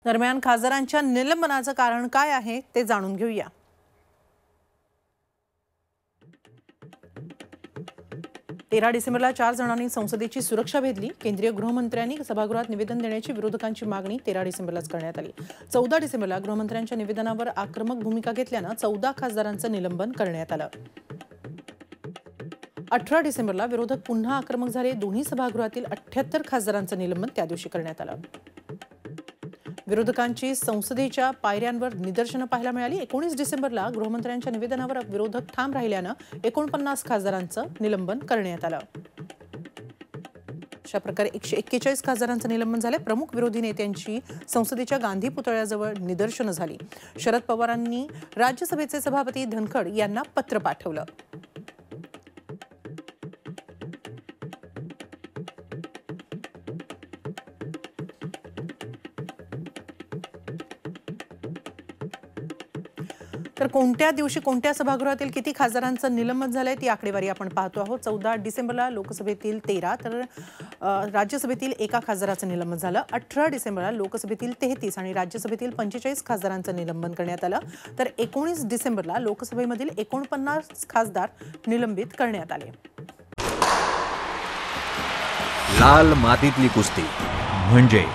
दरम्यान खासदारांच्या निलंबनाचं कारण काय आहे ते जाणून घेऊया। 13 डिसेंबरला 4 जणांनी संसदेची सुरक्षा भेदली। केंद्रीय गृहमंत्र्यांनी सभागृहात निवेदन देण्याची विरोधकांची मागणी 13 डिसेंबरलाच करण्यात आली। 14 डिसेंबरला गृहमंत्र्यांच्या निवेदनावर आक्रमक भूमिका घेतल्यानं 14 खासदारांचं निलंबन करण्यात आलं। 18 डिसेंबरला विरोधक पुन्हा आक्रमक झाले। दोन्ही सभागृहातील 78 खासदारांचं निलंबन त्या दिवशी करण्यात आलं। विरोधकांची संसदेच्या पायऱ्यांवर निदर्शनं पाहायला मिळाली। 19 डिसेंबरला गृहमंत्र्यांच्या निवेदनावर विरोधक ठाम राहिल्यानं 49 खासदारांचं निलंबन करण्यात आलं। अशा प्रकारे 141 खासदारांचं निलंबन झाले। प्रमुख विरोधी नेत्यांची संसदेच्या गांधी पुतळ्याजवळ निदर्शनं झाली। शरद पवारांनी राज्यसभेचे सभापती धनखड यांना पत्र पाठवलं। तर कोणत्या दिवशी कोणत्या सभागृहातील किती खासदारांचं निलंबन झालंय ती आकडेवारी आपण पाहतो आहोत। 14 डिसेंबरला लोकसभेतील 13 तर राज्यसभेतील 1 खासदाराचं निलंबन झालं। 18 डिसेंबरला लोकसभेतील 33 आणि राज्यसभेतील 45 खासदारांचं निलंबन करण्यात आलं। तर 19 डिसेंबरला लोकसभेमधील 49 खासदार निलंबित करण्यात आले। लाल मातीतली कुस्ती म्हणजे